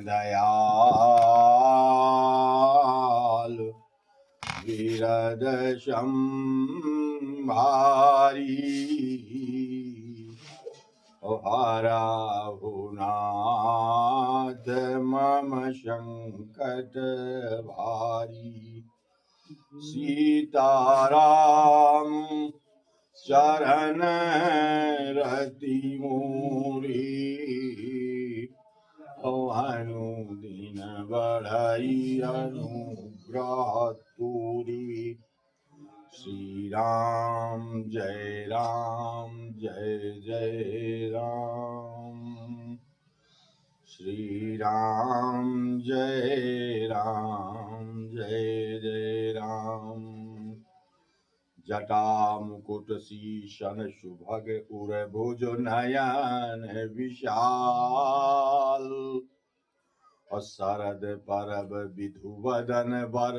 दयाल विरदशं भारी हराहुनाथ मम संकट भारी। सीताराम चरण रति मोरी अनुदिन बढ़ई अनुग्रह तूरी। श्री राम जय राम श्री राम जय राम। जटा मुकुट सीशन सुभग उरभुज नयन विशाल और शरद परब विधुवदन बर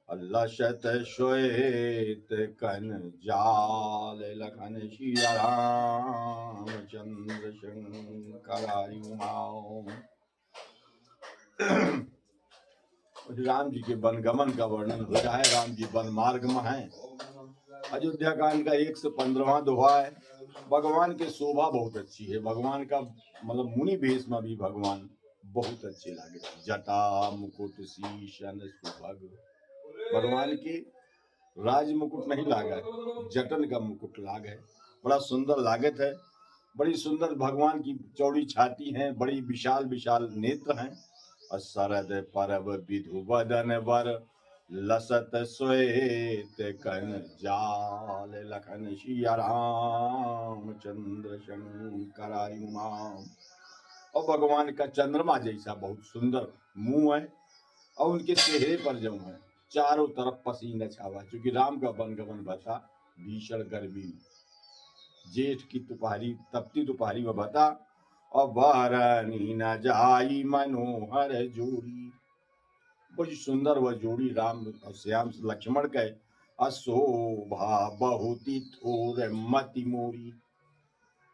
लसत श्वेत कन जाल। लखन सिया राम चंद्र शंकर हरिओम। राम जी के वनगमन का वर्णन हो रहा है। राम जी वन मार्ग में हैं। अयोध्या कांड का 115वां दोहा है। भगवान की शोभा बहुत अच्छी है। भगवान का मतलब मुनि वेश में भी भगवान बहुत अच्छे लागे। जटा मुकुट शीशन सुभग, भगवान की राज मुकुट नहीं लागा है, जटन का मुकुट लाग है। बड़ा सुंदर लागत है। बड़ी सुंदर भगवान की चौड़ी छाती है, बड़ी विशाल विशाल नेत्र हैं। और शरद परब विधुवदन वर लसत श्वेत कन जाल। लखन सिया राम चंद्र शंकर हरिओम। और भगवान का चंद्रमा जैसा बहुत सुंदर मुंह है और उनके चेहरे पर जो है चारों तरफ पसीना छावा। क्योंकि राम का वनगमन बता भीषण गर्मी में, जेठ की दोपहरी तपती दोपहरी में बता। और बरनी न जाई मनोहर जोड़ी, बड़ी सुंदर वह जोड़ी राम और श्याम लक्ष्मण के। अशोभा बहुती थोर मति मोरी।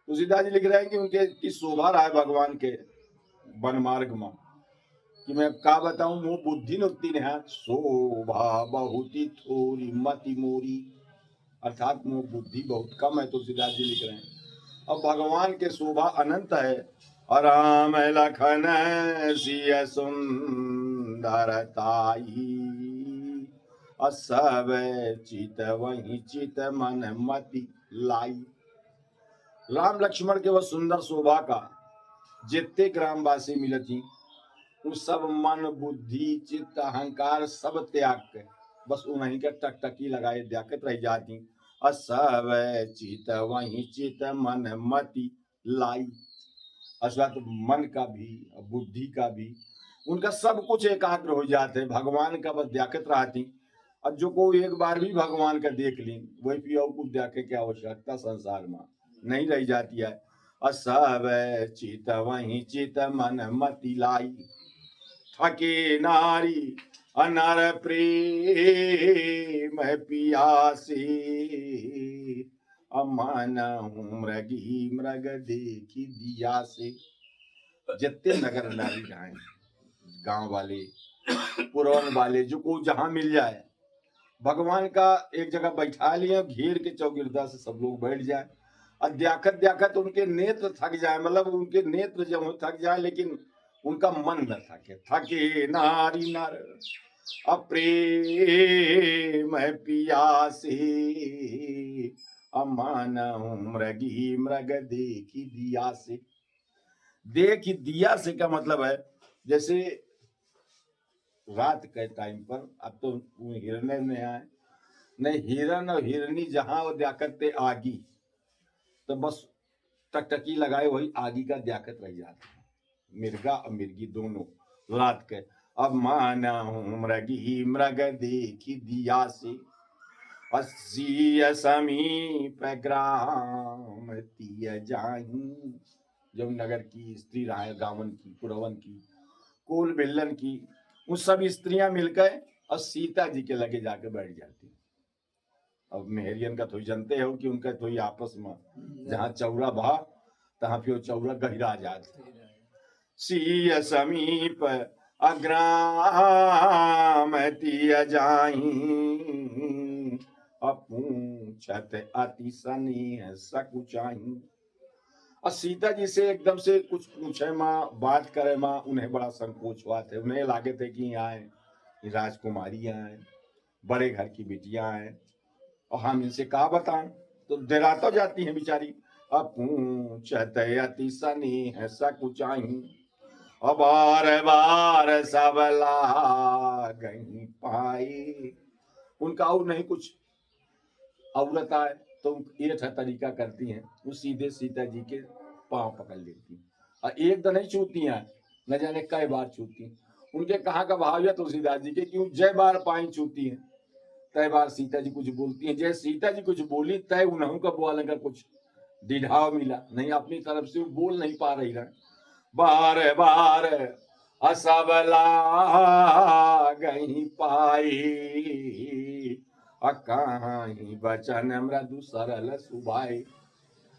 तुलसीदास जी लिख रहे हैं कि उनके की शोभा रहा है भगवान के वन मार्ग में कि मैं क्या बताऊं। मुँह बुद्धि नुक्ति ने शोभा बहुती थोरी मति मोरी, अर्थात मुँह बुद्धि बहुत कम है। तुलसीदास जी लिख रहे हैं। और भगवान के शोभा अनंत है। राम लखन सिय सुंदरताई सब चित वही चित मन मति लाई। राम लक्ष्मण के वह सुंदर शोभा का जितने ग्रामवासी मिलती उन सब मन बुद्धि चित्त अहंकार सब त्याग के बस उन्हीं के टकटकी लगाए देखत रह जाती। सब चित वही चित मन मति लाई। अर्थात मन का भी बुद्धि का भी उनका सब कुछ एकाग्र हो जाते। भगवान का बस देखत रहती। अब जो कोई एक बार भी भगवान का देख ली वही भी और कुछ देखे की आवश्यकता संसार में नहीं रह जाती है। सब चित वही चित मन मति लाई। थके नारी अनर प्रेम पियासी अमन मृगी मृग देखी दिया से। जितने नगर नारी जाए, गांव वाले पुरवन वाले जो को जहां मिल जाए भगवान का एक जगह बैठा लिया घेर के चौगिरदा से सब लोग बैठ जाए। और देखत देखत उनके नेत्र थक जाए, मतलब उनके नेत्र जब थक जाए लेकिन उनका मन न थके। थके नारी नर अप्रेम पियासी अमन मृगी मृग देखी दिया से। देख दिया से का मतलब है जैसे रात के टाइम पर अब तो हिरने में आए नहीं, हिरन और हिरनी जहां वो देखते आगी तो बस टकटकी लगाए वही आगी का देखत रह जाता है। मिर्गा और मिर्गी दोनों रात के। अब माना हूं मृगी मृग देखी दिया से समीप ग्राम तिय जाही। जो नगर की स्त्री रहा गावन की पुरवन की कुल बिल्लन की उन सब स्त्रियां मिलकर और सीता जी के लगे जाके बैठ जाती। अब मेहरियन का तो जानते हो कि उनका तो आपस में जहाँ चौरा बहा तहाँ फिर चौरा गहरा जात। सीय समीप अग्राम तिय जाहि, अपूछत अति सनेह सकुचाही। और सीता जी से एकदम से कुछ पूछे माँ, बात करे माँ, उन्हें बड़ा संकोच हुआ थे। उन्हें लागे थे कि आए ये राजकुमारियां आए, बड़े घर की बिटियां आए, और हम इनसे कहा बताएं। तो डरा तो जाती हैं बेचारी। अपूछत अति सनेह सकुचाही, और बार बार सब लागहि पाई। उनका और नहीं कुछ औरत आए तो ये तरीका करती हैं, वो सीधे सीता जी के पांव पकड़ लेती हैं, और एक तो नहीं छूती हैं, न जाने कई बार छूती हैं। उनके कहाँ का भाव है तुलसीदास जी के, क्यों जय बार पाई छूती हैं, तय बार सीता जी कुछ बोलती हैं। जय सीता जी कुछ बोली तय उन्हों का बोलने का कुछ दिढ़ाव मिला नहीं, अपनी तरफ से वो बोल नहीं पा रही है। बार बार असबला गही पाई, अकाही बचन मृदु सरल सुभाई।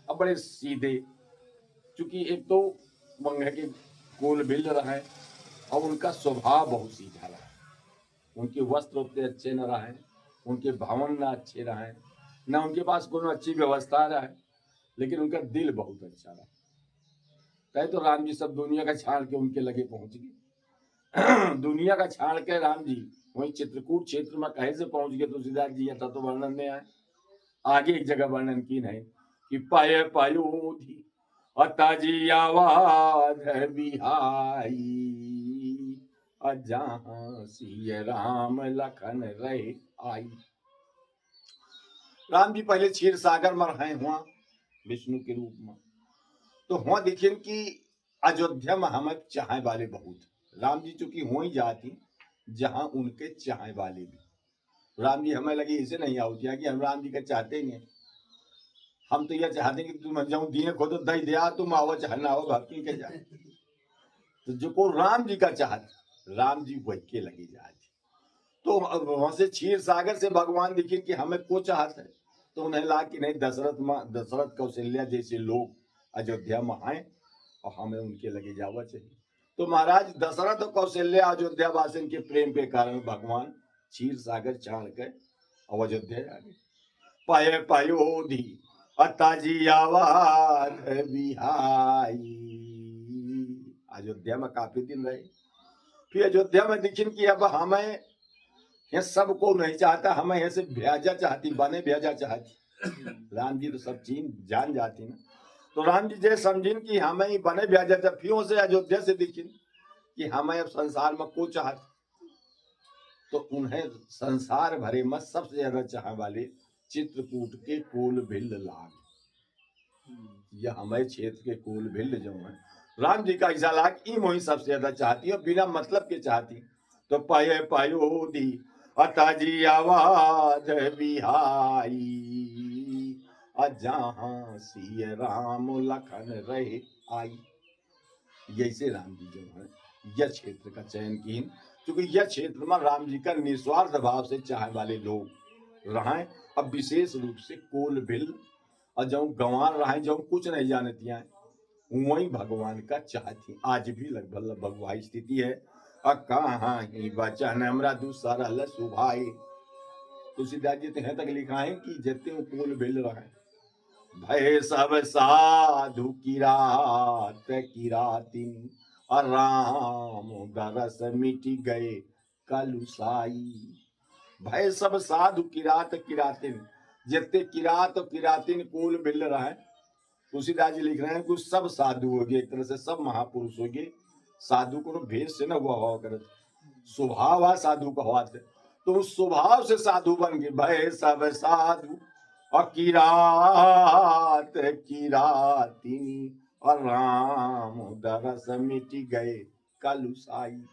अब बड़े सीधे, चूंकि एक तो मंगे के गोल बिल रहा है, और उनका स्वभाव बहुत सीधा रहा है। उनके वस्त्र उतने अच्छे न रहे, उनके भवन न अच्छे रहे, न उनके पास कोनो अच्छी व्यवस्था रहा है, लेकिन उनका दिल बहुत अच्छा रहा। कहे तो राम जी सब दुनिया का छाड़ के उनके लगे पहुंच गए। दुनिया का छाड़ के राम जी वही चित्रकूट क्षेत्र में कहे से पहुंच गए तुलसीदास जी, यथा तो वर्णन में आए। आगे एक जगह वर्णन की नहीं कि पाए पायोधी अताजी आवाज बिहाई, जहां सिय राम लखन रहे आई। राम जी पहले क्षीर सागर में रहे हुआ विष्णु के रूप में, तो हुआ देखिए कि अयोध्या में हमें चाहे वाले बहुत। राम जी चूंकि हो ही जाती जहां उनके चाहे वाले भी। राम जी हमें लगी इसे नहीं आउतिया कि हम राम जी का चाहते ही हैं। हम तो यह चाहते कि तुम जाऊं दिए खुद दही दिया, तुम आओ चाहे ना हो भक्ति के जाए। तो जो को राम जी का चाहत, राम जी वही के लगी जाती। तो वहां से क्षीर सागर से भगवान देखिए कि हमें को चाहत है, तो उन्हें ला कि नहीं दशरथ कौशल्या जैसे लोग अयोध्या में आए और हमें उनके लगे जावा चाहिए। तो महाराज दशरथ और कौशल्या अयोध्या वासियों के प्रेम के कारण भगवान क्षीर सागर चाड़ के और अयोध्या आ गए। पाए पायोधी अताजी आवाज बिहाई, अयोध्या में काफी दिन रहे। फिर अयोध्या में दिखिन कि अब हमें ये सबको नहीं चाहता, हमें यहाँ से भेजा चाहती, बने भेजा चाहती। राम जी तो सब चीज जान जाती ना, तो राम जी जे समझिन कि हमें ही बने भेजा था, फिर से अयोध्या से दिखिन कि हमें अब संसार में को चाहत। तो उन्हें संसार भरे में सबसे ज्यादा चाह वाले चित्रकूट के कोल भिल्ल लाग, यह हमारे क्षेत्र के कोल भिल्ल जो है राम जी का ऐसा लाग ई मोही सबसे ज्यादा चाहती है, बिना मतलब के चाहती। तो पाए पायोधी अताजी आवाज बिहाई, जहां सिय राम लखन रहे आई। जैसे राम जी जो है यह क्षेत्र का चयन की, क्योंकि यह क्षेत्र में राम जी का निस्वार्थ भाव से चाहने वाले लोग रहे। अब विशेष रूप से कोल भिल और जो गंवार रहे, जो कुछ नहीं जानती हैं, वही भगवान का चाहती। आज भी लगभग लगभग वही स्थिति है। कहाँ ही बचन मृदु सरल सुभाई। तुलसीदास जी तक लिखा है कि जते कोल भिल रहे, भय सब साधु किरात किरातिन, और राम दरस मिट गए कलुसाई। भय सब साधु किरात किरातिन, जितने किरात और किरातिन कोल मिल रहा है। तुलसीदास जी लिख रहे हैं कि सब साधु हो गए, एक तरह से सब महापुरुष हो गए। साधु को भेष से न हुआ कर, स्वभाव है साधु का हुआ थे, तो उस स्वभाव से साधु बन गए। भय सब साधु और किरात किरातिनी, और राम दरस मिट गए कलुसाई।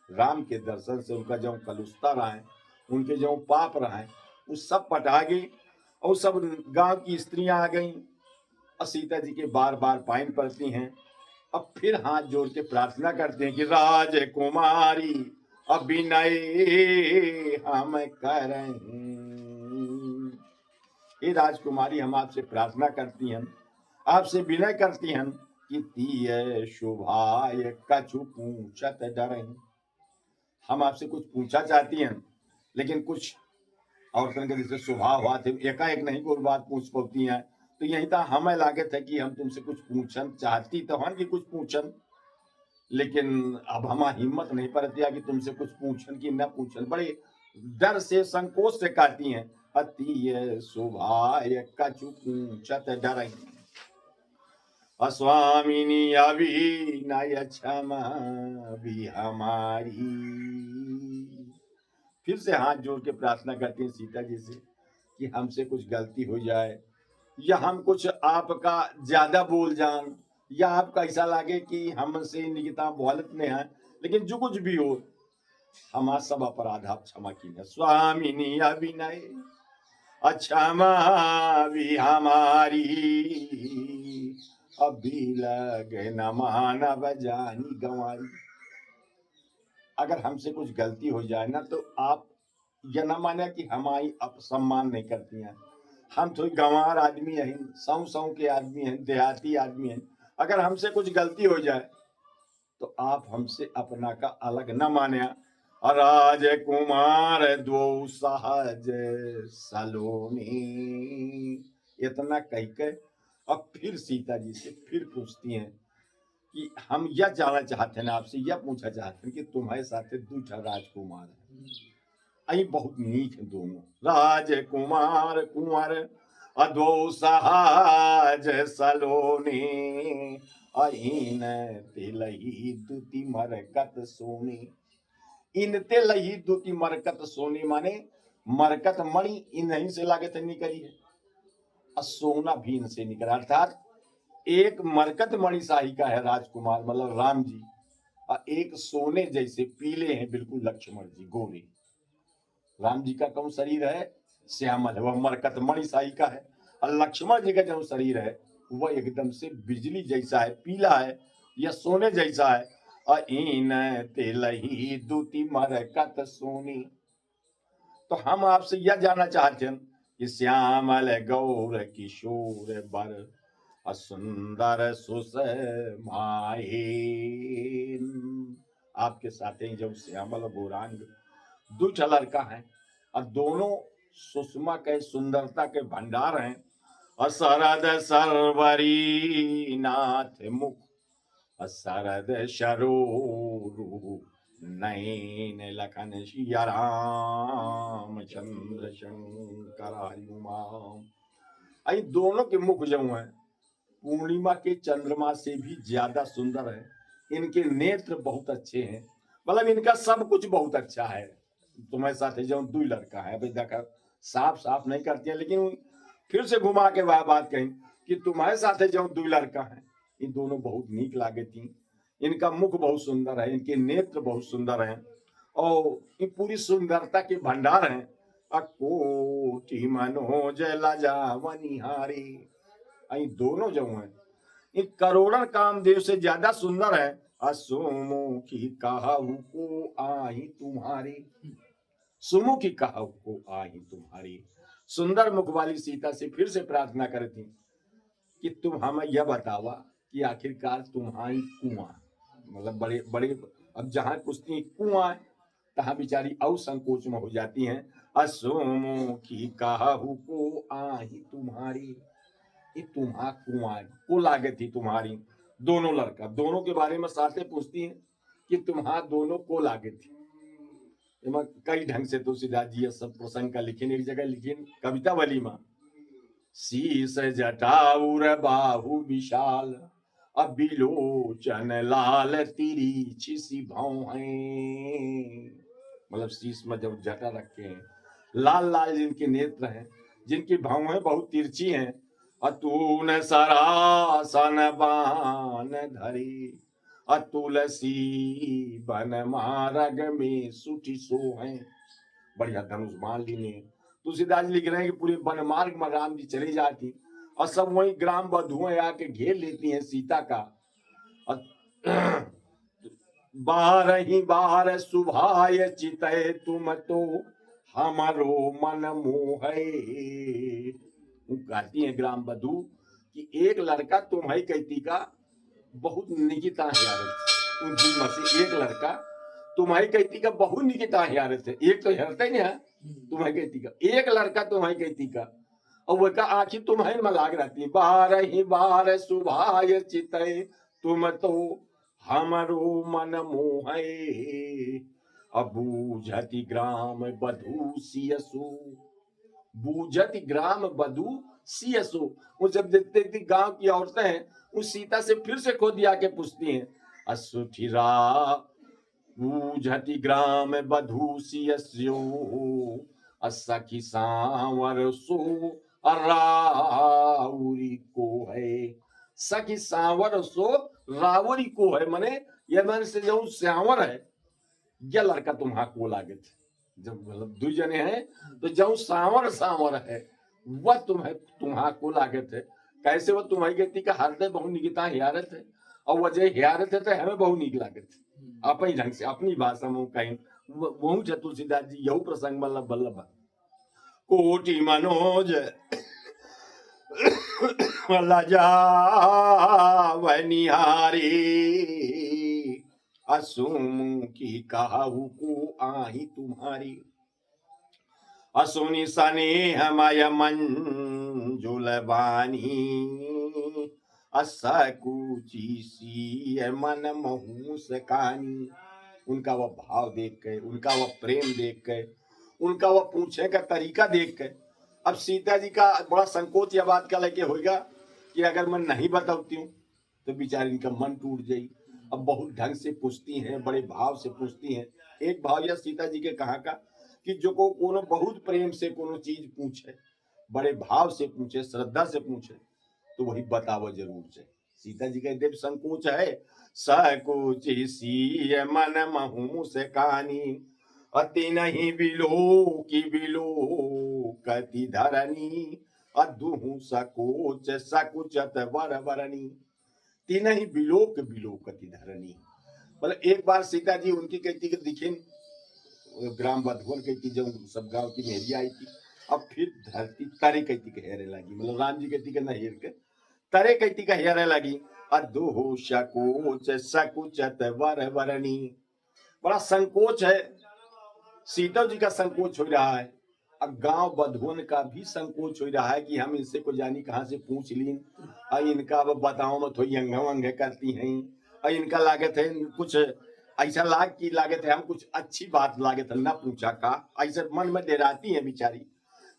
राम के दर्शन से उनका जो कलुषता रहा है, उनके जो पाप रहा है, वो सब पटा गई। और सब गांव की स्त्रियां आ गई और सीता जी के बार बार पाइन पड़ती हैं। अब फिर हाथ जोड़ के प्रार्थना करते हैं कि राजकुमारी अभिनय हम करें। ये राजकुमारी हम आपसे प्रार्थना करती हैं, आपसे विनय करती हैं कि तीय शोभाय कछु पूछत डरहि। हम आपसे कुछ पूछा चाहती हैं, लेकिन कुछ औरतन के जैसे स्वभाव हुआ थे, एकाएक नहीं कोई बात पूछ पाती हैं। तो यही था हमें लागत है कि हम तुमसे कुछ पूछन चाहती तो हन कि कुछ पूछन, लेकिन अब हमारा हिम्मत नहीं पड़ती कि तुमसे कुछ पूछन कि न पूछन, बड़े डर से संकोच से कहती हैं। अति शोभाय कछु पूछत डरहि, अस्वामिनी अभिनय क्षमा भी हमारी। फिर से हाथ जोड़ के प्रार्थना करती हैं सीता जी से कि हमसे कुछ गलती हो जाए, या हम कुछ आपका ज्यादा बोल जान, या आपका ऐसा लगे कि हमसे निकिता बोलत में है, लेकिन जो कुछ भी हो हमारा सब अपराध आप क्षमा कीजिए। स्वामिनी अभिनय क्षमा भी हमारी, अभी लगे न मानव जानी गंवारी। अगर हमसे कुछ गलती हो जाए ना, तो आप यह न माने कि हमारी अपसम्मान नहीं करती हैं। हम थोड़ी गंवार आदमी हैं, सौ सौ के आदमी हैं, देहाती आदमी हैं। अगर हमसे कुछ गलती हो जाए तो आप हमसे अपना का अलग न माने। राज कुमार दो सहज सलोनी, इतना कह के अब फिर सीता जी से फिर पूछती हैं कि हम यह जानना चाहते हैं, आपसे यह पूछना चाहते हैं कि तुम्हारे साथ दूठा राजकुमार है, अई बहुत नीक है दोनों, राजकुमार कुंवर अदो सहज सलोनी, अहीन तिलही दुति मरकत सोनी। इन तिलही दुति मरकत सोनी माने मरकत मणि इन्हीं से लागत निकली है, और सोना भी इनसे निकला। अर्थात एक मरकत मणि शाही का है राजकुमार मतलब राम जी, और एक सोने जैसे पीले हैं बिल्कुल लक्ष्मण जी गोरे। राम जी का कौन शरीर है श्यामल है, वह मरकत मणि शाही का है, और लक्ष्मण जी का जो शरीर है वह एकदम से बिजली जैसा है, पीला है या सोने जैसा है। अहीन तिलही दुति मरकत सोनी। तो हम आपसे यह जानना चाहते हैं कि श्यामल गौर किशोर बर सुंदर सुषमाहीन, आपके साथ ही जब श्यामल गौरांग दूठ लड़का है, और दोनों सुषमा के सुंदरता के भंडार हैं। असरद सरवरी नाथ मुख, असरद शरोरु नैन लखन सिया राम चंद्र शंकर हनुमान। आई दोनों के मुख जो हैं पूर्णिमा के चंद्रमा से भी ज्यादा सुंदर है, इनके नेत्र बहुत अच्छे हैं, मतलब इनका सब कुछ बहुत अच्छा है। तुम्हारे साथ जो दो लड़का है, अभी देखा साफ साफ नहीं करती है, लेकिन फिर से घुमा के वह बात कही कि तुम्हारे साथ जो दो लड़का है, इन दोनों बहुत नीक लागे थी, इनका मुख बहुत सुंदर है, इनके नेत्र बहुत सुंदर हैं, और ये पूरी सुंदरता के भंडार हैं। अकोटि मनोज लजावनिहारी, दोनों जो हैं ये करोड़न कामदेव से ज्यादा सुंदर है। असुमुखी कहाऊ को आही तुम्हारी, सुमुखी कहाऊ को आही तुम्हारी। सुंदर मुख वाली सीता से फिर से प्रार्थना करती कि तुम हमें यह बतावा कि आखिरकार तुम्हारी कुआं, मतलब बड़े बड़े अब जहां कुश्ती कुआं तहां बेचारी और संकोच में हो जाती हैं। असुमुखी कहाऊ को आही तुम्हारी, तुम्हारा कुआं को लागे थी तुम्हारी। दोनों लड़का दोनों के बारे में साथे पूछती हैं कि तुम्हारा दोनों को लागे थी। कई ढंग से तुलसीदास जी सब प्रसंग का लिखिन, एक जगह लिखिन कविता वाली माँ, शीस जटाउर बाहु विशाल, अबिलोचन लाल तिरछी सी भौहें। मतलब शीश में जब जटा रखे हैं, लाल लाल जिनके नेत्र हैं, जिनकी भौहें बहुत तिरछी हैं। अतुल सरासन बान धरी, अतुलसी बन मारग में सुटी सोहें। बढ़िया धनुष बाण लिए तुलसीदास जी लिख रहे हैं कि पूरे वन मार्ग में राम जी चली जाती, और सब वही ग्राम बधुएं आके घेर लेती हैं सीता का। बार ही बार सुभाय चितय तुम तो हमारो मन मोहे। कहती है ग्राम बधु कि एक लड़का तुम्हारी कहती का बहुत निकिता यारत उनकी में से एक लड़का तुम्हारी कहती का बहुत निकिता यारत है, एक तो हेरता ही नहीं है तुम्हारी कहती का, एक लड़का तुम्हारी कहती का और वो का आखिर तुम्हारी में लाग रहती है, बार ही बार सुभाय चितय तुम तो हमरो मन मोहे अबूझति ग्राम बधू सियसु, बूझति ग्राम बधू सियसु। वो जब देखते थी गांव की औरतें हैं उस सीता से फिर से खोद दिया के पूछती हैं, असुठिरा बूझति ग्राम बधू सियस्यो असखी सांवर सो रावरी को है, सखी सांवर सो रावरी को है, मने ये मन से जो सांवर है यह लड़का तुम्हारा को लागे थे, जब मतलब दो जने हैं तो जो सांवर सांवर है वह तुम्हारा को लागे थे, कैसे वो तुम्हारी गति का हृदय बहु निकिता हियारत है और वह जो हियारत है तो हमें बहु निक लागे थे अपनी ढंग से अपनी भाषा में कहीं वहू तुलसीदास जी यहू प्रसंग बल्लभ बल्लभ कोटि मनोज लजा वह निहारी असुम की कहाऊ को आही तुम्हारी असुनि सने मय मंजुल बानी असकुची सी मन महू सकानी। उनका वह भाव देख के, उनका वह प्रेम देख के, उनका वह पूछने का तरीका देख के अब सीता जी का बड़ा संकोच यह बात का लेके होगा कि अगर मैं नहीं बताती हूँ तो बेचारी इनका मन टूट जाये। अब बहुत ढंग से पूछती हैं, बड़े भाव से पूछती हैं। एक भाव यह सीता जी के कहा का कि जो को कोनो बहुत प्रेम से कोनो चीज पूछे, बड़े भाव से पूछे, श्रद्धा से पूछे तो वही बतावो जरूर से। सीता जी कहते संकोच है, सकोच सी मन महू से कहानी अति नहीं बिलो की बिलो कति धरनी अदुहु सकोच सकुचत वर वरनी तीन ही बिलोक बिलोकति धरनी। मतलब एक बार सीता जी उनकी कहती कि दिखिन ग्राम बधुवन कहती जब सब गांव की मेहरी आई थी, अब फिर धरती तारे कहती के हेरे लगी, मतलब राम जी कहती के न हेर के तारे कहती का हेरे लगी अदुहु सकोच सकुचत वर वरनी। बड़ा संकोच है, सीता जी का संकोच हो रहा है, अब गांव बधुवन का भी संकोच हो रहा है कि हम इनसे को जानी कहाँ से पूछ लीन, इनका अब बताओ में थोड़ी अंग अंग करती हैं, इनका लागत है कुछ ऐसा लाग की लागत है हम कुछ अच्छी बात लागत है ना पूछा का, ऐसा मन में डराती है बिचारी।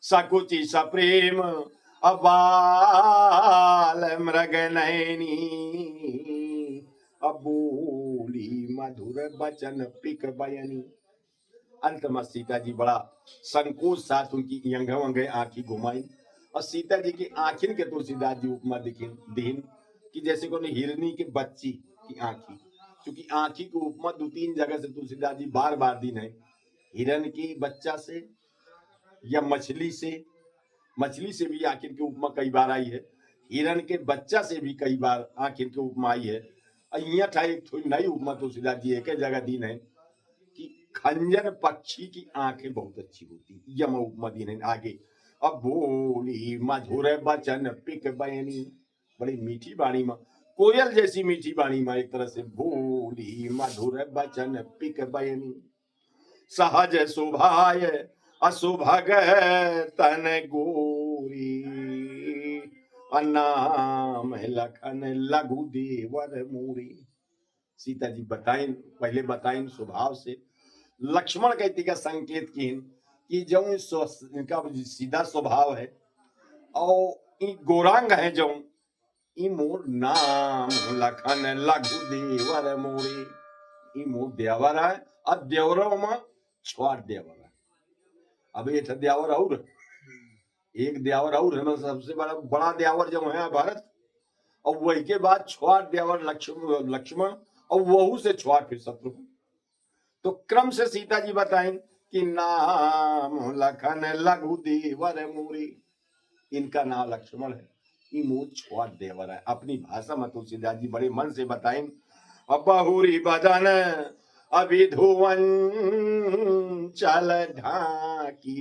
सकुची सप्रेम अबाल मृग नैनी अबूली मधुर बचन पिक बयनी। अंत में सीता जी बड़ा संकोच साथ उनकी अंग अंग आंखी घुमाई और सीता जी की आंखिन के तुलसीदास जी उपमा दीन कि जैसे को हिरनी के बच्ची की आंखी, क्योंकि आंखी को उपमा दो तीन जगह से तुलसीदास जी बार बार दिन है, हिरन की बच्चा से या मछली से भी आखिर की उपमा कई बार आई है, हिरन के बच्चा से भी कई बार आखिर की उपमा आई है। यहाँ था एक थोड़ी नई उपमा तुलसीदास जी एक जगह दिन है कि खंजर पक्षी की आंखें बहुत अच्छी होती, यम उपमा दिन है आगे। अब बोली मधुर बचन पिक बयनी, बड़ी मीठी बाणी में कोयल जैसी मीठी बाणी में एक तरह से बोली मधुर बचन पिक बयनी सहज शोभाय अशुभग तन गोरी अनाम लखन लघु देवर मूरी। सीता जी बताएं, पहले बताएं स्वभाव से, लक्ष्मण कहती का संकेत कि जो इनका सीधा स्वभाव है और गोरांग है जो मोर नाम लखन लघु देवर मोरे, मोर देवर है और देवरों में छुआर देवर है। अब ये देवर और एक देवर और है, सबसे बड़ा देवर जो है भारत, और वही के बाद छुआर देवर लक्ष्मण और वहू से छुआर फिर शत्रुघ्न। तो क्रम से सीता जी बताएं कि नाम लखन लघु देवर मोरे, इनका नाम लक्ष्मण है, छुआर देवर है। अपनी भाषा में तुलसीदास जी बड़े मन से बताएं। बहुरी बदन अभिधुवन चल ढाकी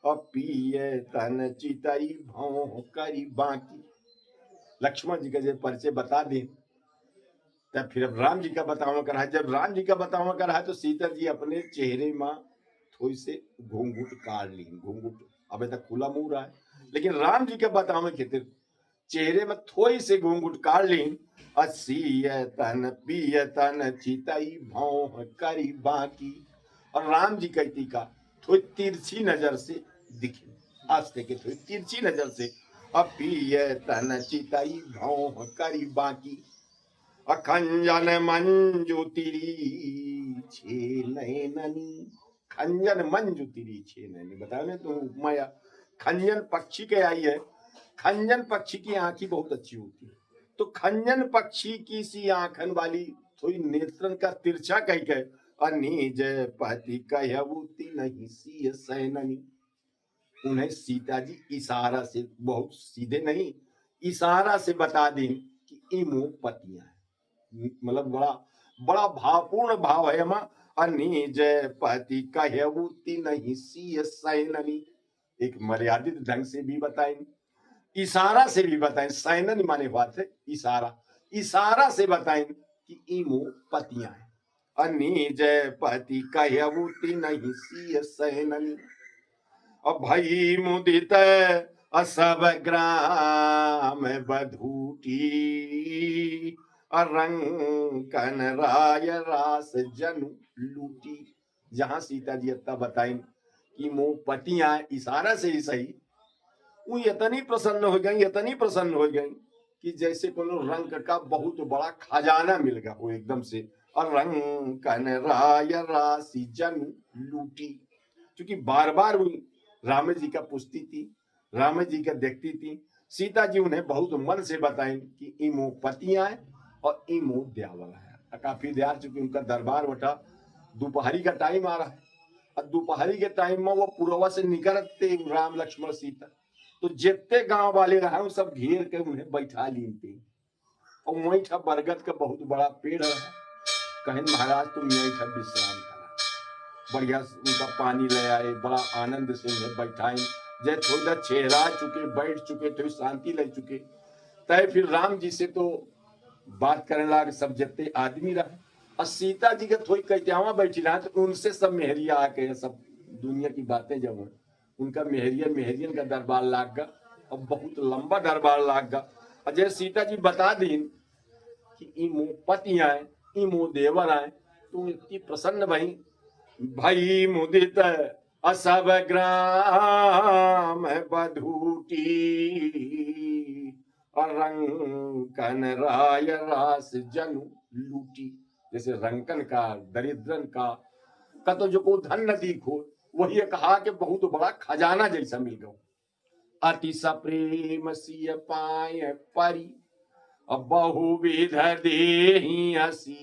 अपिय तन चितई भौ करी बाकी। लक्ष्मण जी का जब परिचय बता दी, तब फिर अब राम जी का बतावा कर है। जब राम जी का बतावा कर है तो सीता जी अपने चेहरे में थोड़ी से घूंघट काट ली। घूंघट अबे तक खुला मुंह रहा है, लेकिन राम जी के बतावे खातिर चेहरे में थोड़ी से घूंघट काट ली। असियतन पियतन चितई भौं करी बाकी। और राम जी कहती का थोड़ी तिरछी नजर से दिखे, आस्ते के थोड़ी तिरछी नजर से। अपियतन चितई भौं करी बाकी। अखंजन मंजू तिरी छे नैननी। खंजन मंजू तिरी छे नैनी, बताओ ना तुम उपमाया। खंजन पक्षी के आई है, खंजन पक्षी की आंखें बहुत अच्छी होती है, तो खंजन पक्षी की सी आंखन वाली थोड़ी नेत्रन का तिरछा कह के अनिज पति कहती नहीं सी सैननी। उन्हें सीता जी इशारा से, बहुत सीधे नहीं, इशारा से बता दी कि इमो पतियां हैं। मतलब बड़ा बड़ा भावपूर्ण भाव है मां। अनिज पति कहती नहीं सी सैननी, एक मर्यादित ढंग से भी बताएं, इशारा से भी बताएं। सैनन माने बात है इशारा, इशारा से बताएं कि इमो पतियां हैं। अनिज पति कहती नहीं सी सैननी। अब भई मुदित असब ग्राम बधूटी। रंकन राय रास जनु लूटी। जहां सीता जी अत्ता बताई कि मो पतियां इशारा से ही सही, वो इतनी प्रसन्न हो गई, इतनी प्रसन्न हो गई कि जैसे कोनो रंग का बहुत बड़ा खजाना मिल गया वो एकदम से। और रंकन राय राशि जन लूटी, क्योंकि बार बार वो राम जी का पूछती थी, राम जी का देखती थी। सीता जी उन्हें बहुत मन से बताई कि इमो पतियां है और इमो द्यावला है। काफी देर चुकी उनका दरबार उठा, दोपहरी का टाइम आ रहा है, और दोपहरी के टाइम में वो पुरवा से निकलते राम लक्ष्मण सीता, तो जितने गांव वाले रहे सब घेर के उन्हें बैठा ली पे। और वहीं था बरगद का बहुत बड़ा पेड़ है, कहें महाराज तुम यहीं था विश्राम करा। बढ़िया उनका पानी ले आए, बड़ा आनंद से उन्हें बैठाए। जय थोड़ा चेहरा चुके, बैठ चुके, थोड़ी शांति ले चुके, तय फिर राम जी से तो बात करने लगे सब जितने आदमी रहे। और सीता जी के थोड़ी कैत्यावा बैठी रहा, तो उनसे सब मेहरिया आके सब दुनिया की बातें जब उनका मेहरियन मेहरियन का दरबार लाग गया, और बहुत लंबा दरबार लाग गया। और जय सीता जी बता दी कि इमो पतियां आए, इमो देवर आए, तो इतनी प्रसन्न भई। भई मुदित असब ग्राम बधूटी। रंकन राय रास जनु लूटी। जैसे रंकन का, दरिद्रन का तो जो को धन न दीखो, वही कहा कि बहुत बड़ा खजाना जैसा मिल गया। अति सप्रेम सिय पाए परी, बहुविध देहि आशीष।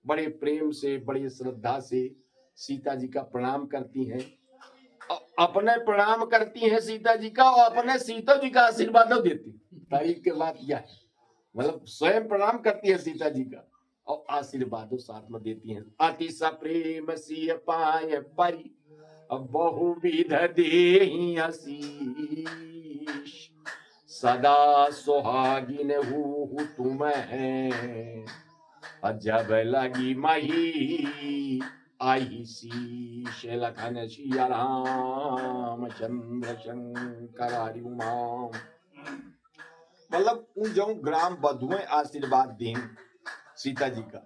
बड़े प्रेम से, बड़ी श्रद्धा से सीता जी का प्रणाम करती हैं, अपने प्रणाम करती हैं सीता जी का, और अपने सीता जी का आशीर्वाद देती। तारीफ के बाद यह है, मतलब स्वयं प्रणाम करती है सीता जी का और आशीर्वाद साथ में देती हैं। अति सप्रेम सिय पाए परी, बहुविध देहि आशीष। सदा सुहागिन हूँ तुम्हें, जब लगी मही आई शीश। लखन सिया राम चंद्र शंकर हरि उमा। मतलब उन जो ग्राम बधुएं आशीर्वाद दें सीता जी का,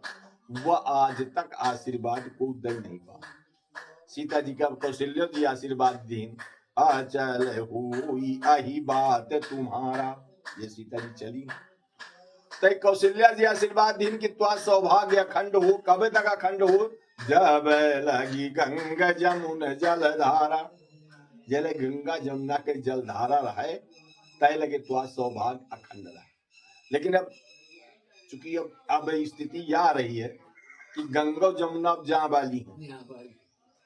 वह आज तक आशीर्वाद को दे नहीं पा। सीता जी का कौशल्य जी आशीर्वाद दें, अचल हुई अही बात तुम्हारा। ये सीता जी चली, तय कौशल्या जी आशीर्वाद दिन कि त्वा सौभाग्य अखंड हो। कब तक अखंड हो? जब लगी गंगा जमुन जलधारा। जल गंगा जमुना के जलधारा रहे, तय लगे त्वा सौभाग्य अखंड रहे। लेकिन अब चूंकि अब स्थिति यह आ रही है कि गंगा जमुना अब जहाँ वाली है,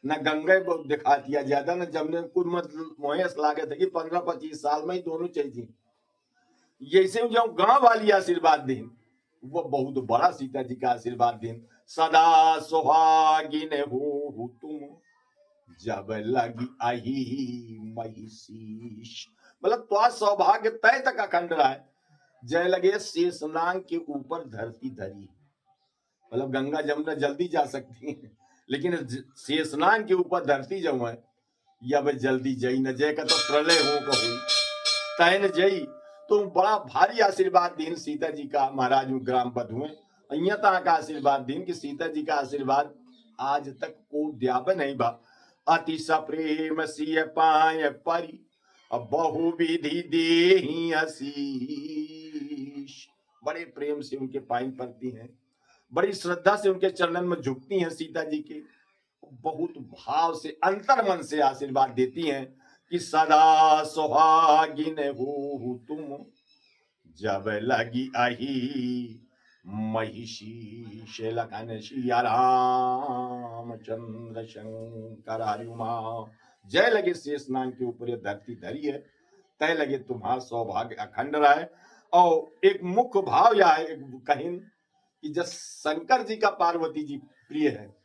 न गंगा को दिखा दिया ज्यादा, न जमुना कुछ मतलब मोहस लागे थे कि 15-25 साल में ही दोनों चाहिए। जैसे जो गांव वाली आशीर्वाद दें, वो बहुत बड़ा सीता जी का आशीर्वाद दें। सदा सुहागिन हो तुम, जब लगी आही महिषीश। मतलब तो सौभाग्य तय तक अखंड रहा है। जय लगे शेषनाग के ऊपर धरती धरी, मतलब गंगा जमुना जल्दी जा सकती है, लेकिन शेषनाग के ऊपर धरती जो है या भाई जल्दी जई न जय का तो प्रलय हो कहू तय न जई। तो बड़ा भारी आशीर्वाद दीन सीता जी का महाराज ग्राम बधुए अहिया तक का आशीर्वाद दीन कि सीता जी का आशीर्वाद आज तक को द्याब नहीं बा। अति सप्रेम सिय पाए परी अब बहु विधि देहि आशीष, बड़े प्रेम से उनके पाइन पड़ती हैं, बड़ी श्रद्धा से उनके चरणन में झुकती हैं सीता जी के, बहुत भाव से अंतर मन से आशीर्वाद देती हैं कि सदा सुहागिन हो तुम जब लगी आही महिषी शैलकन सिया रामचंद्र शंकर हरिमा। जय लगे शेषनाग के ऊपर धरती धरी है, तय लगे तुम्हारा सौभाग्य अखंड रहा है। और एक मुख्य भाव यह है कहीं कि जब शंकर जी का पार्वती जी प्रिय है,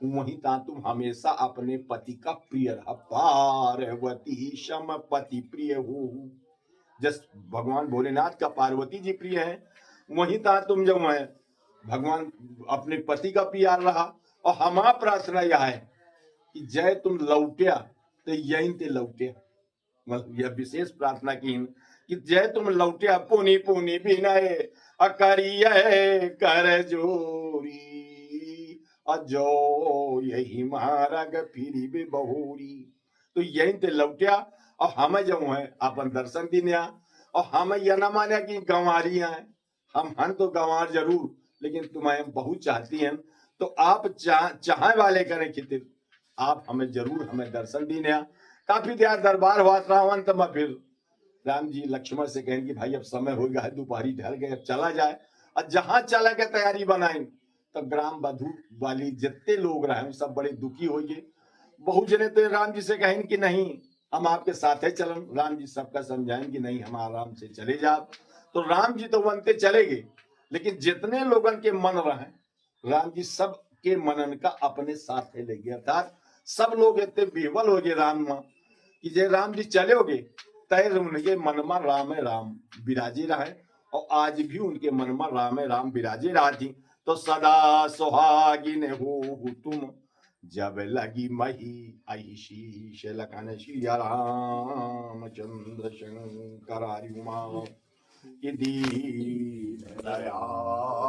वहीं ता तुम हमेशा अपने पति का प्रिय रहा। पार्वती सम पति प्रिय हो, जस भगवान भोलेनाथ का पार्वती जी प्रिय है, वहीं ता तुम जो है भगवान अपने पति का प्यार रहा। और हमारा प्रार्थना यह है कि जय तुम लौटिया तो यहीं ते लौटिया, मतलब यह विशेष प्रार्थना की कि जय तुम लौटिया पुनि पुनि बिनय अकरिय कर जोरी अजो यही महाराग फिरी बे बहुरी। तो यहीं ते लौटिया और हमें जो है अपन दर्शन दिनिया। और हमें यह ना माने कि गंवारियां हैं, हम हन तो गंवार जरूर, लेकिन तुम्हें बहुत चाहती हैं, तो आप चाहने वाले करें खितिर आप हमें जरूर हमें दर्शन दिनिया। काफी देर दरबार हुआ था अंत में फिर राम जी लक्ष्मण से कहें कि भाई अब समय हो गया है, दोपहरी ढल गए, अब चला जाए। और जहां चला के तैयारी बनाए तो ग्राम बधू वाली जितने लोग रहे सब बड़े दुखी हो गए। बहुत जने तो राम जी से कहें कि नहीं हम आपके साथ है चलन। राम जी सबका समझाएं कि नहीं हम आराम से चले जाओ। तो राम जी तो बनते चले गए, लेकिन जितने लोगन के मन रहे राम जी सब के मनन का अपने साथ ले गया। अर्थात सब लोग इतने बेवल हो गए राम मां कि जे राम जी चलोगे तय उनके मन में राम है राम विराजे रहे। और आज भी उनके मन में राम है राम विराजे रहा थी। तो सदा सुहागिन हो तुम जब लगी मही आईशी शैलकन सिया रामचंद्र शंकर हरिमा। दीन दया